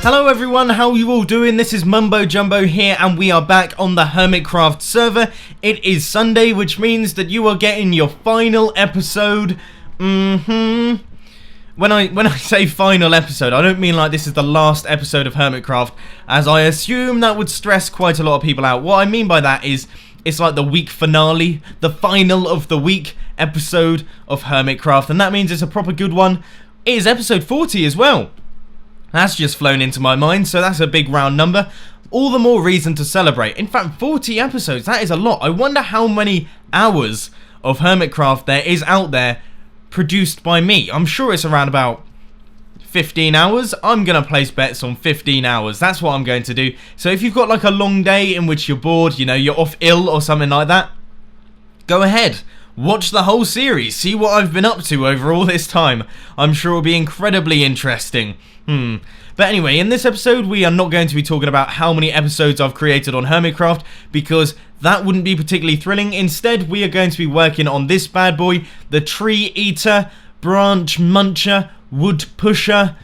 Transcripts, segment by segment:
Hello everyone, how are you all doing? This is Mumbo Jumbo here and we are back on the HermitCraft server. It is Sunday, which means that you are getting your final episode. When I say final episode, I don't mean like this is the last episode of HermitCraft, as I assume that would stress quite a lot of people out. What I mean by that is it's like the week finale, the final of the week episode of HermitCraft, and that means it's a proper good one. It is episode 40 as well. That's just flown into my mind, so that's a big round number. All the more reason to celebrate. In fact, 40 episodes, that is a lot. I wonder how many hours of HermitCraft there is out there produced by me. I'm sure it's around about 15 hours. I'm going to place bets on 15 hours. That's what I'm going to do. So if you've got like a long day in which you're bored, you know, you're off ill or something like that, go ahead. Watch the whole series. See what I've been up to over all this time. I'm sure it'll be incredibly interesting. But anyway, in this episode, we are not going to be talking about how many episodes I've created on HermitCraft, because that wouldn't be particularly thrilling. Instead, we are going to be working on this bad boy, the Tree Eater, Branch Muncher, Wood Pusher,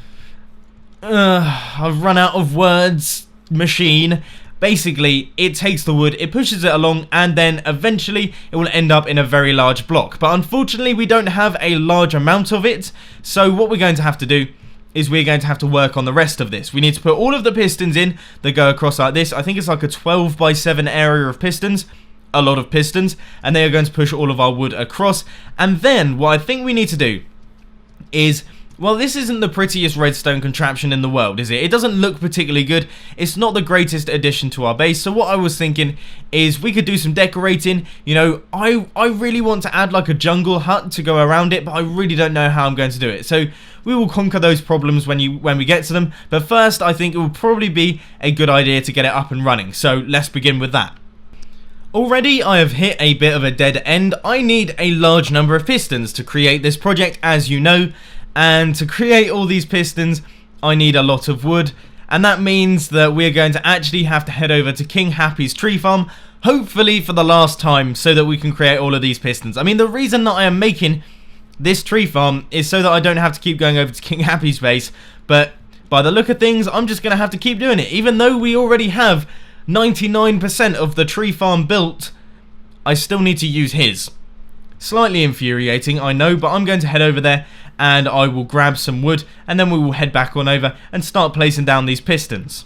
I've run out of words, machine. Basically, it takes the wood, it pushes it along, and then eventually it will end up in a very large block. But unfortunately, we don't have a large amount of it, so what we're going to have to do is we're going to have to work on the rest of this. We need to put all of the pistons in that go across like this. I think it's like a 12 by 7 area of pistons, a lot of pistons, and they are going to push all of our wood across. And then what I think we need to do is, well, this isn't the prettiest redstone contraption in the world, is it? It doesn't look particularly good. It's not the greatest addition to our base. So what I was thinking is we could do some decorating. You know, I really want to add like a jungle hut to go around it, but I really don't know how I'm going to do it. So we will conquer those problems when we get to them. But first, I think it would probably be a good idea to get it up and running. So let's begin with that. Already, I have hit a bit of a dead end. I need a large number of pistons to create this project, as you know. And to create all these pistons, I need a lot of wood. And that means that we're going to actually have to head over to King Happy's tree farm, hopefully for the last time, so that we can create all of these pistons. I mean, the reason that I am making this tree farm is so that I don't have to keep going over to King Happy's base. But by the look of things, I'm just going to have to keep doing it. Even though we already have 99% of the tree farm built, I still need to use his. Slightly infuriating, I know, but I'm going to head over there and I will grab some wood, and then we will head back on over and start placing down these pistons.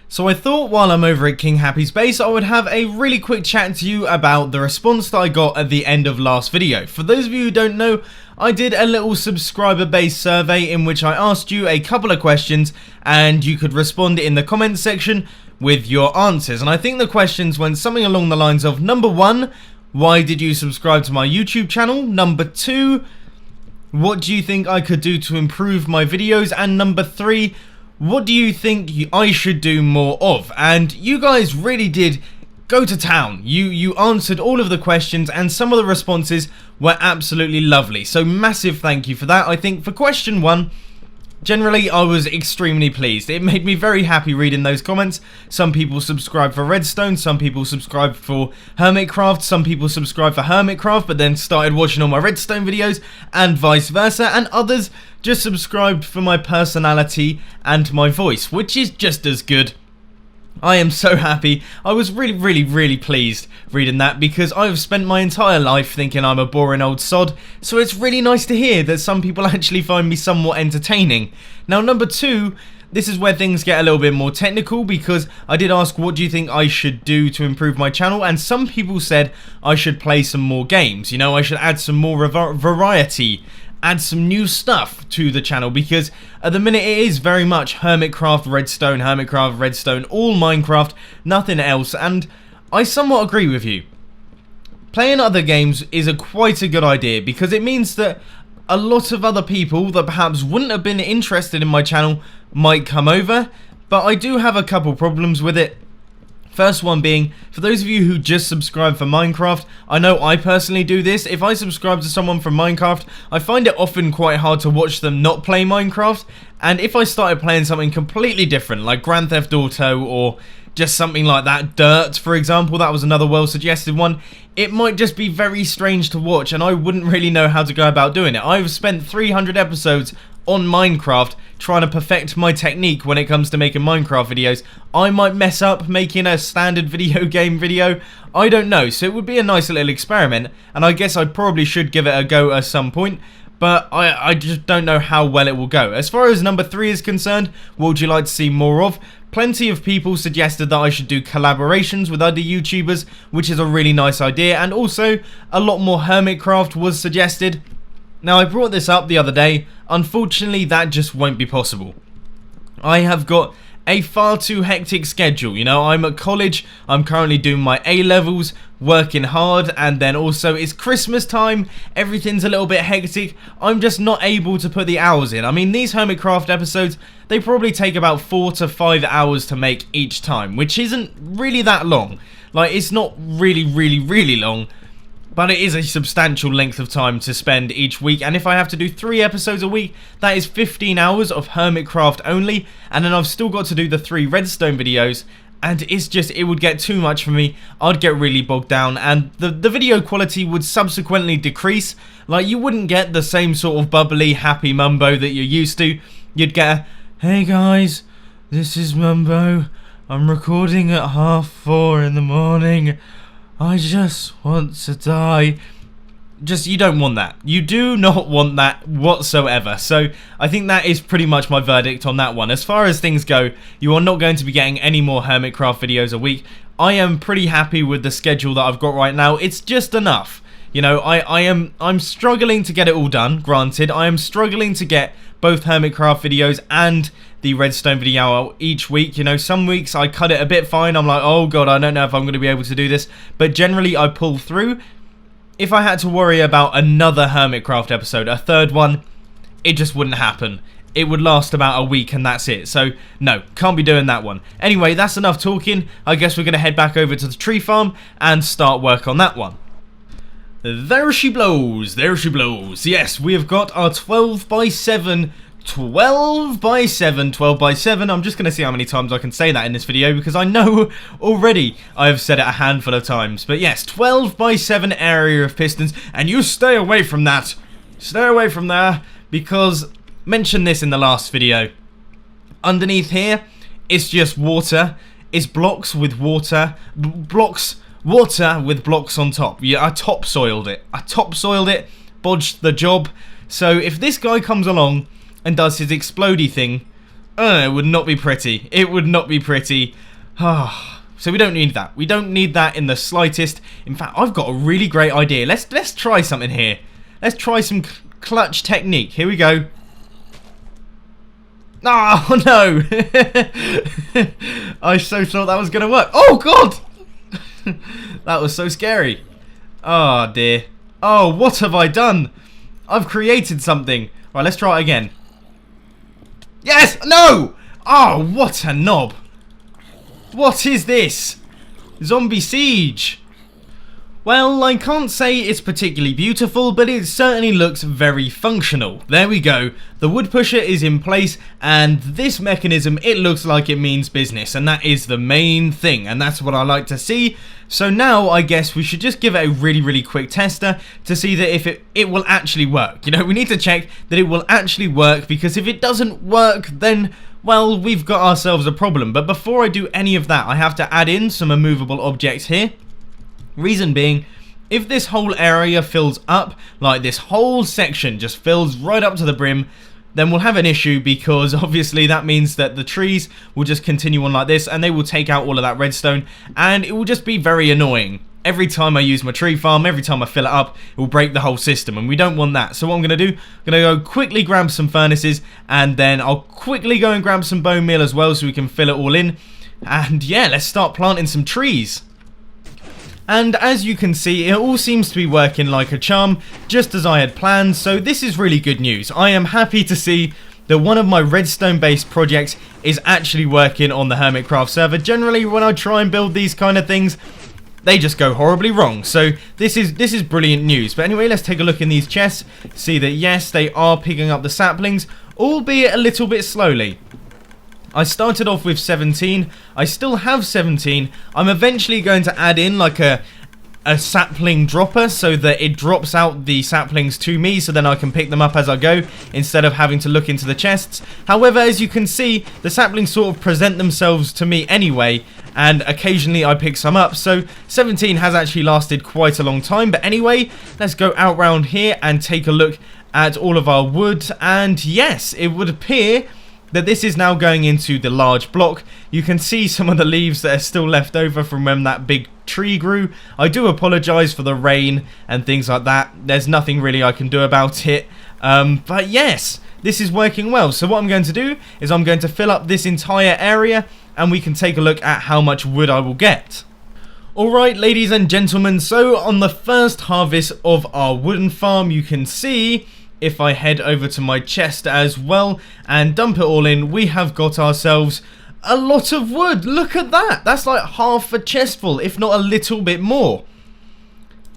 So I thought while I'm over at King Happy's base, I would have a really quick chat to you about the response that I got at the end of last video. For those of you who don't know, I did a little subscriber-based survey in which I asked you a couple of questions and you could respond in the comments section with your answers. And I think the questions went something along the lines of, number 1, why did you subscribe to my YouTube channel? Number 2, what do you think I could do to improve my videos? And number 3, what do you think I should do more of? And you guys really did go to town. You answered all of the questions, and some of the responses were absolutely lovely. So massive thank you for that. I think for question 1, generally, I was extremely pleased. It made me very happy reading those comments. Some people subscribed for Redstone, some people subscribed for HermitCraft, some people subscribed for HermitCraft but then started watching all my Redstone videos, and vice versa, and others just subscribed for my personality and my voice, which is just as good. I am so happy. I was really pleased reading that, because I have spent my entire life thinking I'm a boring old sod, so it's really nice to hear that some people actually find me somewhat entertaining. Now, number 2, this is where things get a little bit more technical, because I did ask what do you think I should do to improve my channel, and some people said I should play some more games. You know, I should add some more variety, add some new stuff to the channel, because at the minute it is very much HermitCraft Redstone, all Minecraft, nothing else, and I somewhat agree with you. Playing other games is quite a good idea, because it means that a lot of other people that perhaps wouldn't have been interested in my channel might come over, but I do have a couple problems with it. First one being, for those of you who just subscribe for Minecraft, I know I personally do this. If I subscribe to someone from Minecraft, I find it often quite hard to watch them not play Minecraft. And if I started playing something completely different, like Grand Theft Auto or just something like that, Dirt, for example, that was another well-suggested one, it might just be very strange to watch, and I wouldn't really know how to go about doing it. I've spent 300 episodes on Minecraft, trying to perfect my technique when it comes to making Minecraft videos. I might mess up making a standard video game video, I don't know, so it would be a nice little experiment, and I guess I probably should give it a go at some point, but I just don't know how well it will go. As far as number 3 is concerned, what would you like to see more of? Plenty of people suggested that I should do collaborations with other YouTubers, which is a really nice idea, and also a lot more HermitCraft was suggested. Now, I brought this up the other day. Unfortunately, that just won't be possible. I have got a far too hectic schedule. You know, I'm at college, I'm currently doing my A-levels, working hard, and then also it's Christmas time, everything's a little bit hectic. I'm just not able to put the hours in. I mean, these HermitCraft episodes, they probably take about 4 to 5 hours to make each time, which isn't really that long. Like, it's not really long, but it is a substantial length of time to spend each week, and if I have to do 3 episodes a week, that is 15 hours of HermitCraft only, and then I've still got to do the 3 redstone videos, and it's just, it would get too much for me. I'd get really bogged down, and the video quality would subsequently decrease. Like, you wouldn't get the same sort of bubbly, happy Mumbo that you're used to. You'd get a, hey guys, this is Mumbo, I'm recording at 4:30 in the morning. I just want to die. Just, you don't want that. You do not want that whatsoever. So, I think that is pretty much my verdict on that one. As far as things go, you are not going to be getting any more HermitCraft videos a week. I am pretty happy with the schedule that I've got right now. It's just enough. You know, I'm struggling to get it all done, granted. I am struggling to get both HermitCraft videos and the redstone video out each week. You know, some weeks I cut it a bit fine. I'm like, oh god, I don't know if I'm going to be able to do this. But generally I pull through. If I had to worry about another HermitCraft episode, a 3rd one, it just wouldn't happen. It would last about a week and that's it. So, no, can't be doing that one. Anyway, that's enough talking. I guess we're going to head back over to the tree farm and start work on that one. There she blows, there she blows. Yes, we have got our 12 by 7, I'm just going to see how many times I can say that in this video, because I know already I have said it a handful of times. But yes, 12 by 7 area of pistons, and you stay away from that. Stay away from there, because, mentioned this in the last video, underneath here, it's just water. It's blocks with water, water with blocks on top. Yeah, I topsoiled it. Bodged the job. So if this guy comes along and does his explodey thing, it would not be pretty. It would not be pretty. So we don't need that. We don't need that in the slightest. In fact, I've got a really great idea. Let's try something here. Let's try some clutch technique. Here we go. Oh no! I so thought that was going to work. Oh god! That was so scary. Oh dear. Oh, what have I done? I've created something. Right, let's try it again. Yes! No! Oh, what a knob. What is this? Zombie siege. Well, I can't say it's particularly beautiful, but it certainly looks very functional. There we go. The wood pusher is in place, and this mechanism, it looks like it means business, and that is the main thing, and that's what I like to see. So now, I guess we should just give it a really quick tester to see that if it will actually work. You know, we need to check that it will actually work, because if it doesn't work, then, well, we've got ourselves a problem. But before I do any of that, I have to add in some immovable objects here. Reason being, if this whole area fills up, like this whole section just fills right up to the brim, then we'll have an issue, because obviously that means that the trees will just continue on like this and they will take out all of that redstone, and it will just be very annoying. Every time I use my tree farm, every time I fill it up, it will break the whole system, and we don't want that. So what I'm going to do, I'm going to go quickly grab some furnaces, and then I'll quickly go and grab some bone meal as well so we can fill it all in. And yeah, let's start planting some trees. And as you can see, it all seems to be working like a charm, just as I had planned, so this is really good news. I am happy to see that one of my redstone-based projects is actually working on the HermitCraft server. Generally, when I try and build these kind of things, they just go horribly wrong, so this is brilliant news. But anyway, let's take a look in these chests, see that yes, they are picking up the saplings, albeit a little bit slowly. I started off with 17, I still have 17, I'm eventually going to add in like a a sapling dropper so that it drops out the saplings to me, so then I can pick them up as I go instead of having to look into the chests. However, as you can see, the saplings sort of present themselves to me anyway, and occasionally I pick some up, so 17 has actually lasted quite a long time. But anyway, let's go out round here and take a look at all of our wood, and yes, it would appear that this is now going into the large block. You can see some of the leaves that are still left over from when that big tree grew. I do apologise for the rain and things like that. There's nothing really I can do about it. But yes, this is working well. So what I'm going to do is I'm going to fill up this entire area, and we can take a look at how much wood I will get. Alright, ladies and gentlemen, so on the first harvest of our wooden farm, you can see, if I head over to my chest as well and dump it all in, we have got ourselves a lot of wood. Look at that. That's like half a chest full, if not a little bit more.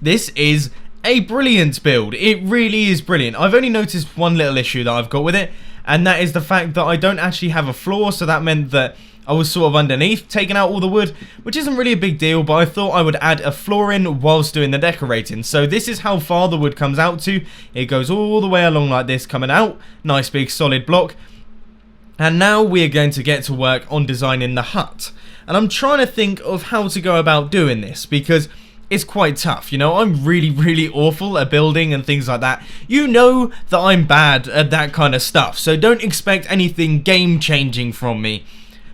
This is a brilliant build. It really is brilliant. I've only noticed one little issue that I've got with it, and that is the fact that I don't actually have a floor, so that meant that I was sort of underneath, taking out all the wood, which isn't really a big deal, but I thought I would add a floor in whilst doing the decorating. So this is how far the wood comes out to. It goes all the way along like this, coming out. Nice big solid block. And now we are going to get to work on designing the hut. And I'm trying to think of how to go about doing this, because it's quite tough. You know, I'm really awful at building and things like that. You know that I'm bad at that kind of stuff, so don't expect anything game-changing from me.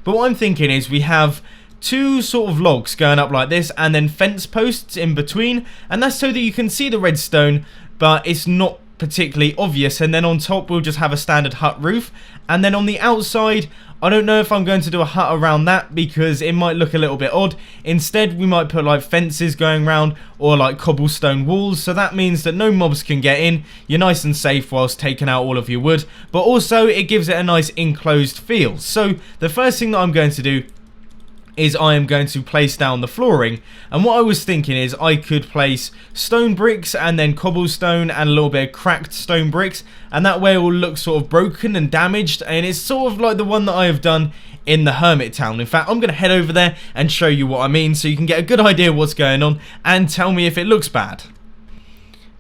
But what I'm thinking is we have two sort of logs going up like this, and then fence posts in between, and that's so that you can see the redstone, but it's not particularly obvious. And then on top we'll just have a standard hut roof, and then on the outside, I don't know if I'm going to do a hut around that because it might look a little bit odd. Instead, we might put like fences going around or like cobblestone walls, so that means that no mobs can get in. You're nice and safe whilst taking out all of your wood, but also it gives it a nice enclosed feel. So the first thing that I'm going to do is I am going to place down the flooring, and what I was thinking is I could place stone bricks and then cobblestone and a little bit of cracked stone bricks, and that way it will look sort of broken and damaged, and it's sort of like the one that I have done in the Hermit Town. In fact, I'm going to head over there and show you what I mean so you can get a good idea of what's going on and tell me if it looks bad.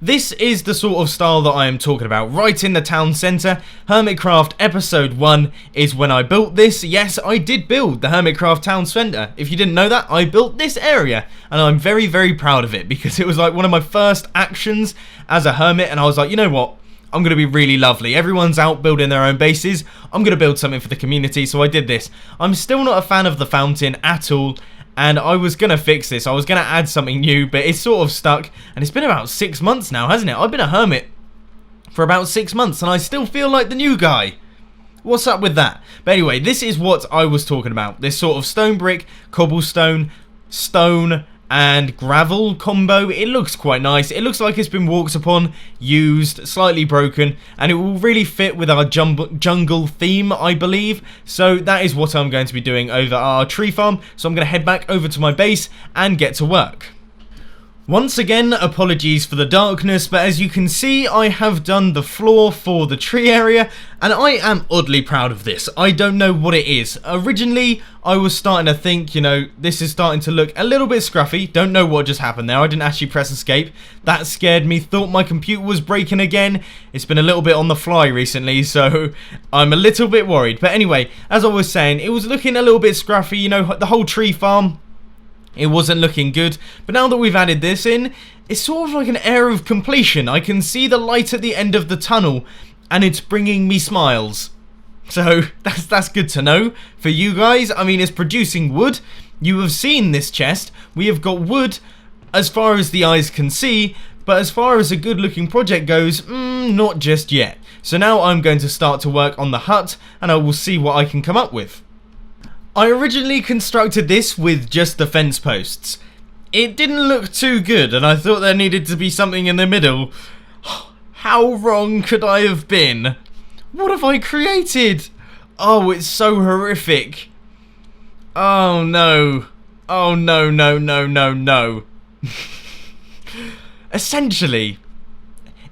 This is the sort of style that I am talking about, right in the town centre. HermitCraft episode 1 is when I built this. Yes, I did build the HermitCraft town centre. If you didn't know that, I built this area, and I'm very proud of it because it was like one of my first actions as a hermit, and I was like, you know what? I'm going to be really lovely. Everyone's out building their own bases. I'm going to build something for the community, so I did this. I'm still not a fan of the fountain at all, and I was going to fix this. I was going to add something new, but it's sort of stuck. And it's been about 6 months now, hasn't it? I've been a hermit for about 6 months, and I still feel like the new guy. What's up with that? But anyway, this is what I was talking about. This sort of stone brick, cobblestone, stone, and gravel combo. It looks quite nice. It looks like it's been walked upon, used, slightly broken, and it will really fit with our jungle theme, I believe. So that is what I'm going to be doing over our tree farm. So I'm going to head back over to my base and get to work. Once again, apologies for the darkness, but as you can see, I have done the floor for the tree area, and I am oddly proud of this. I don't know what it is. Originally, I was starting to think, you know, this is starting to look a little bit scruffy. Don't know what just happened there. I didn't actually press escape. That scared me. Thought my computer was breaking again. It's been a little bit on the fly recently, so I'm a little bit worried. But anyway, as I was saying, it was looking a little bit scruffy, you know, the whole tree farm. It wasn't looking good, but now that we've added this in, it's sort of like an air of completion. I can see the light at the end of the tunnel, and it's bringing me smiles. So that's good to know for you guys. I mean, it's producing wood. You have seen this chest. We have got wood as far as the eyes can see, but as far as a good looking project goes, not just yet. So now I'm going to start to work on the hut, and I will see what I can come up with. I originally constructed this with just the fence posts. It didn't look too good, and I thought there needed to be something in the middle. How wrong could I have been? What have I created? Oh, it's so horrific. Oh no. Oh no. Essentially,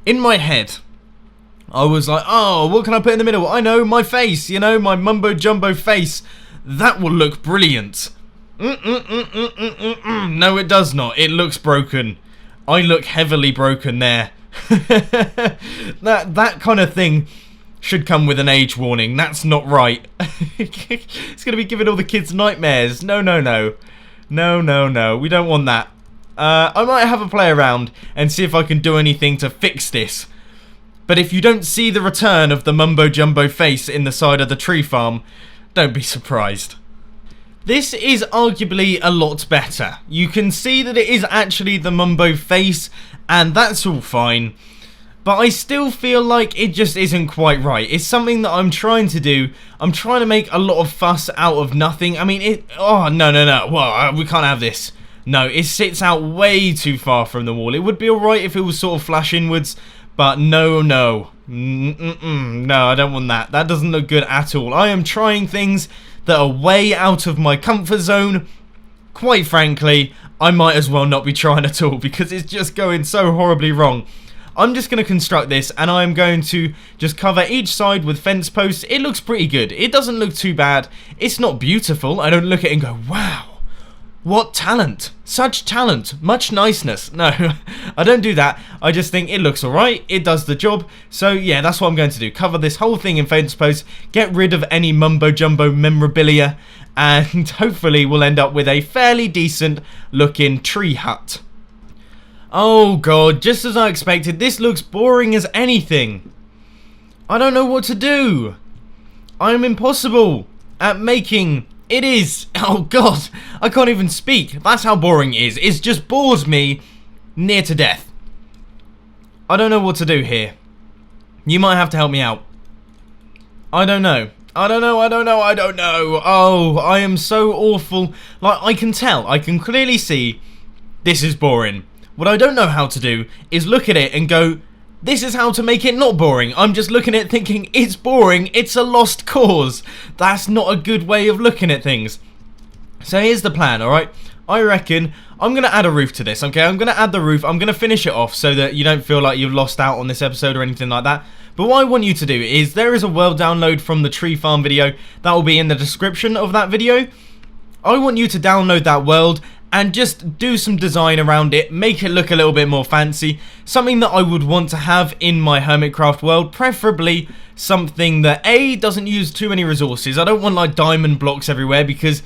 in my head, I was like, oh, what can I put in the middle? I know, my face, you know, my mumbo jumbo face. That will look brilliant. No, it does not. It looks broken. I look heavily broken there. That kind of thing should come with an age warning. That's not right. It's going to be giving all the kids nightmares. No. We don't want that. I might have a play around and see if I can do anything to fix this. But if you don't see the return of the mumbo jumbo face in the side of the tree farm, don't be surprised. This is arguably a lot better. You can see that it is actually the mumbo face, and that's all fine. But I still feel like it just isn't quite right. It's something that I'm trying to do. I'm trying to make a lot of fuss out of nothing. I mean, oh, no. Well, we can't have this. No, it sits out way too far from the wall. It would be alright if it was sort of flash inwards, but no. No, I don't want that. That doesn't look good at all. I am trying things that are way out of my comfort zone. Quite frankly, I might as well not be trying at all because it's just going so horribly wrong. I'm just going to construct this, and I'm going to just cover each side with fence posts. It looks pretty good. It doesn't look too bad. It's not beautiful. I don't look at it and go, wow, what talent. Such talent. Much niceness. No, I don't do that. I just think it looks alright. It does the job. So, yeah, that's what I'm going to do. Cover this whole thing in fence posts. Get rid of any mumbo-jumbo memorabilia. And hopefully we'll end up with a fairly decent looking tree hut. Oh god, just as I expected, this looks boring as anything. I don't know what to do. I'm impossible at making... It is. Oh god, I can't even speak. That's how boring it is. It just bores me near to death. I don't know what to do here. You might have to help me out. I don't know. I don't know. Oh, I am so awful. Like, I can tell. I can clearly see this is boring. What I don't know how to do is look at it and go, this is how to make it not boring. I'm just looking at it thinking, it's boring, it's a lost cause. That's not a good way of looking at things. So here's the plan, alright? I reckon I'm going to add a roof to this, okay? I'm going to add the roof, I'm going to finish it off so that you don't feel like you've lost out on this episode or anything like that. But what I want you to do is, there is a world download from the tree farm video that will be in the description of that video. I want you to download that world and just do some design around it, make it look a little bit more fancy, something that I would want to have in my HermitCraft world, preferably something that A, doesn't use too many resources. I don't want like diamond blocks everywhere because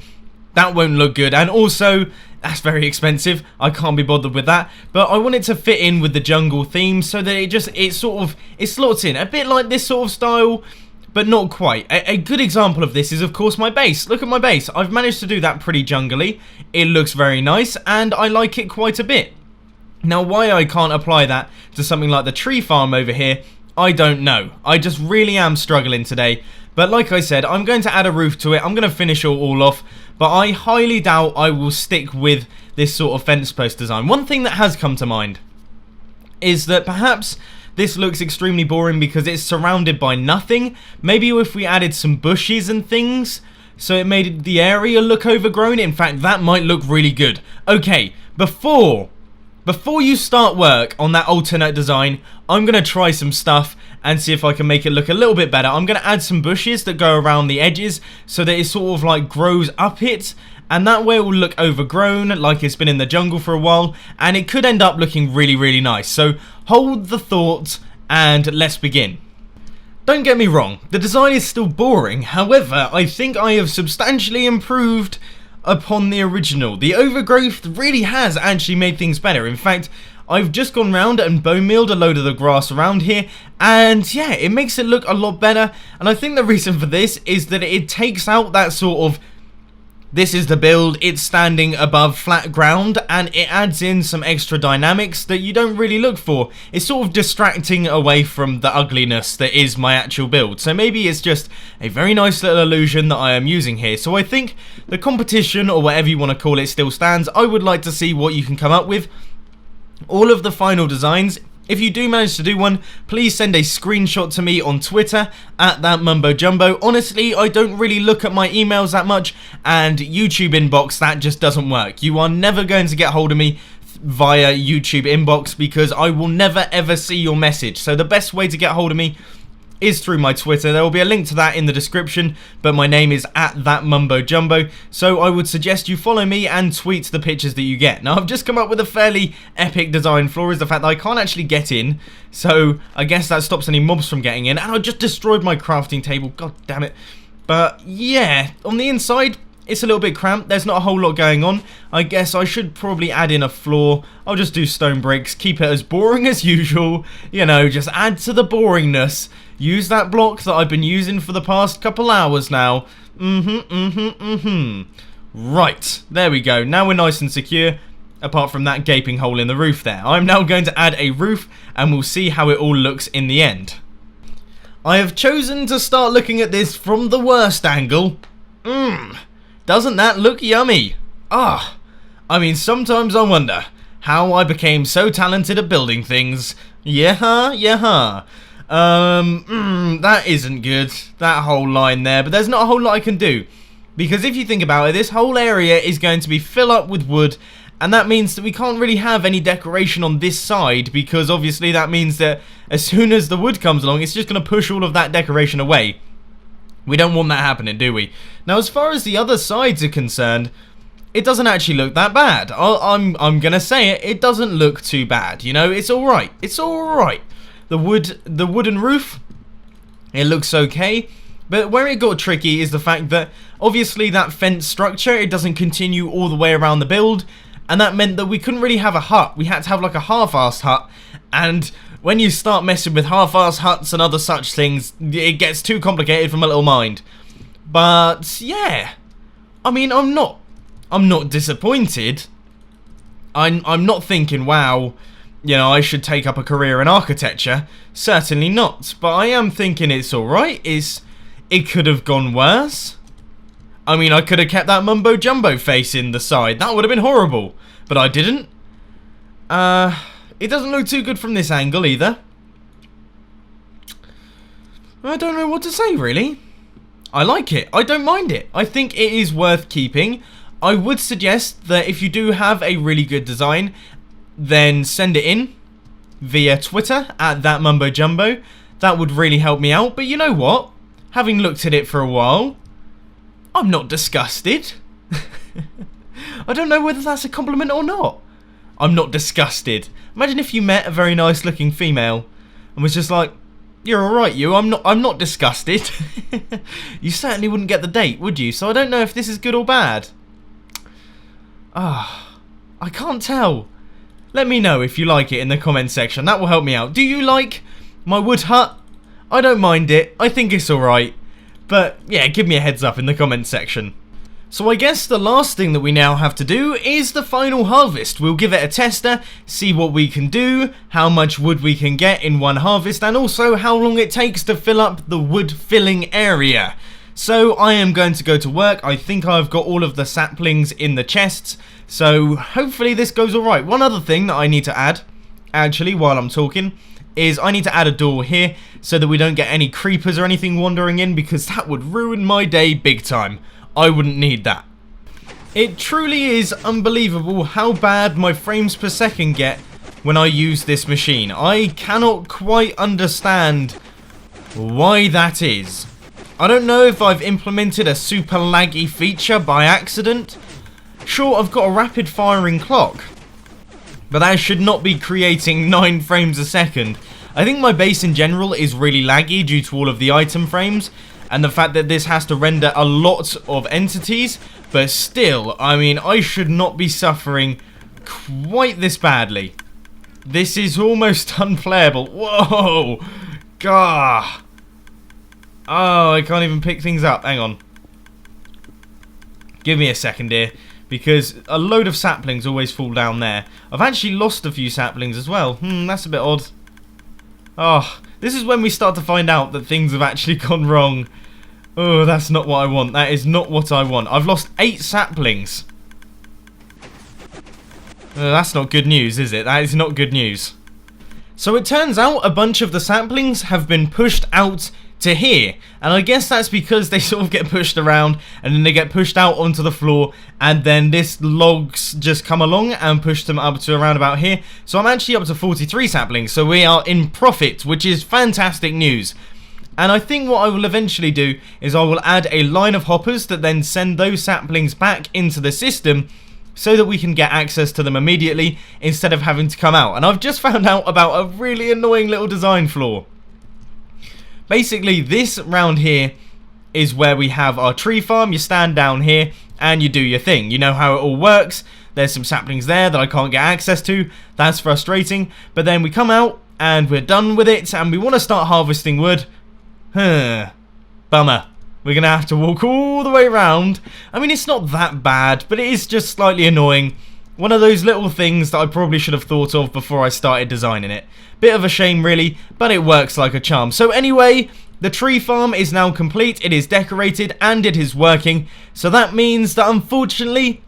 that won't look good, and also that's very expensive. I can't be bothered with that, but I want it to fit in with the jungle theme so that it slots in a bit like this sort of style, but not quite. A good example of this is, of course, my base. Look at my base. I've managed to do that pretty jungly. It looks very nice, and I like it quite a bit. Now, why I can't apply that to something like the tree farm over here, I don't know. I just really am struggling today. But like I said, I'm going to add a roof to it. I'm going to finish it all off. But I highly doubt I will stick with this sort of fence post design. One thing that has come to mind is that perhaps this looks extremely boring because it's surrounded by nothing. Maybe if we added some bushes and things, so it made the area look overgrown. In fact, that might look really good. Okay, before you start work on that alternate design, I'm going to try some stuff and see if I can make it look a little bit better. I'm going to add some bushes that go around the edges so that it sort of like grows up it. And that way it will look overgrown, like it's been in the jungle for a while, and it could end up looking really, really nice. So hold the thought, and let's begin. Don't get me wrong, the design is still boring. However, I think I have substantially improved upon the original. The overgrowth really has actually made things better. In fact, I've just gone round and bone mealed a load of the grass around here, and yeah, it makes it look a lot better. And I think the reason for this is that it takes out that sort of, this is the build, it's standing above flat ground, and it adds in some extra dynamics that you don't really look for. It's sort of distracting away from the ugliness that is my actual build. So maybe it's just a very nice little illusion that I am using here. So I think the competition, or whatever you want to call it, still stands. I would like to see what you can come up with. All of the final designs, if you do manage to do one, please send a screenshot to me on Twitter at @ThatMumboJumbo. Honestly, I don't really look at my emails that much, and YouTube inbox, that just doesn't work. You are never going to get hold of me via YouTube inbox because I will never ever see your message. So the best way to get hold of me is through my Twitter. There will be a link to that in the description, but my name is @thatmumbojumbo, so I would suggest you follow me and tweet the pictures that you get. Now, I've just come up with a fairly epic design flaw, is the fact that I can't actually get in, so I guess that stops any mobs from getting in, and I just destroyed my crafting table, god damn it. But yeah, on the inside, it's a little bit cramped. There's not a whole lot going on. I guess I should probably add in a floor. I'll just do stone bricks, keep it as boring as usual, you know, just add to the boringness. Use that block that I've been using for the past couple hours now. Right, there we go. Now we're nice and secure, apart from that gaping hole in the roof there. I'm now going to add a roof, and we'll see how it all looks in the end. I have chosen to start looking at this from the worst angle. Doesn't that look yummy? I mean, sometimes I wonder how I became so talented at building things. That isn't good, that whole line there, but there's not a whole lot I can do. Because if you think about it, this whole area is going to be filled up with wood, and that means that we can't really have any decoration on this side, because obviously that means that as soon as the wood comes along, it's just going to push all of that decoration away. We don't want that happening, do we? Now, as far as the other sides are concerned, it doesn't actually look that bad. I'm gonna say it. It doesn't look too bad. You know, it's all right. It's all right. The wooden roof, it looks okay. But where it got tricky is the fact that obviously that fence structure, it doesn't continue all the way around the build, and that meant that we couldn't really have a hut. We had to have like a half-assed hut, and when you start messing with half-assed huts and other such things, it gets too complicated for my little mind. But yeah, I mean, I'm not disappointed. I'm not thinking, wow, you know, I should take up a career in architecture. Certainly not. But I am thinking it's alright. It could have gone worse. I mean, I could have kept that mumbo jumbo face in the side. That would have been horrible. But I didn't. It doesn't look too good from this angle either. I don't know what to say, really. I like it. I don't mind it. I think it is worth keeping. I would suggest that if you do have a really good design, then send it in via Twitter @thatmumbojumbo. That would really help me out. But you know what? Having looked at it for a while, I'm not disgusted. I don't know whether that's a compliment or not. I'm not disgusted. Imagine if you met a very nice looking female and was just like, you're alright, I'm not disgusted. You certainly wouldn't get the date, would you? So I don't know if this is good or bad. I can't tell. Let me know if you like it in the comment section. That will help me out. Do you like my wood hut? I don't mind it. I think it's alright. But yeah, give me a heads up in the comment section. So I guess the last thing that we now have to do is the final harvest. We'll give it a tester, see what we can do, how much wood we can get in one harvest, and also how long it takes to fill up the wood filling area. So I am going to go to work. I think I've got all of the saplings in the chests, so hopefully this goes alright. One other thing that I need to add, actually, while I'm talking, is I need to add a door here so that we don't get any creepers or anything wandering in, because that would ruin my day big time. I wouldn't need that. It truly is unbelievable how bad my frames per second get when I use this machine. I cannot quite understand why that is. I don't know if I've implemented a super laggy feature by accident. Sure, I've got a rapid firing clock, but that should not be creating 9 frames a second. I think my base in general is really laggy due to all of the item frames, and the fact that this has to render a lot of entities, but still, I mean, I should not be suffering quite this badly. This is almost unplayable. Whoa! Gah! Oh, I can't even pick things up. Hang on. Give me a second here, because a load of saplings always fall down there. I've actually lost a few saplings as well. That's a bit odd. Oh, this is when we start to find out that things have actually gone wrong. Oh, that's not what I want. That is not what I want. I've lost 8 saplings. That's not good news, is it? That is not good news. So it turns out a bunch of the saplings have been pushed out to here, and I guess that's because they sort of get pushed around and then they get pushed out onto the floor, and then this logs just come along and push them up to around about here. So I'm actually up to 43 saplings, so we are in profit, which is fantastic news. And I think what I will eventually do is I will add a line of hoppers that then send those saplings back into the system so that we can get access to them immediately instead of having to come out. And I've just found out about a really annoying little design flaw. Basically, this round here is where we have our tree farm. You stand down here and you do your thing. You know how it all works. There's some saplings there that I can't get access to. That's frustrating. But then we come out and we're done with it and we want to start harvesting wood. Bummer. We're going to have to walk all the way around. I mean, it's not that bad, but it is just slightly annoying. One of those little things that I probably should have thought of before I started designing it. Bit of a shame, really, but it works like a charm. So anyway, the tree farm is now complete. It is decorated and it is working. So that means that, unfortunately,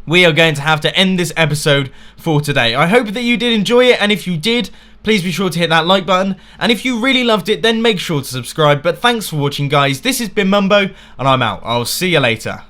we are going to have to end this episode for today. I hope that you did enjoy it, and if you did, please be sure to hit that like button, and if you really loved it, then make sure to subscribe. But thanks for watching, guys. This has been Mumbo, and I'm out. I'll see you later.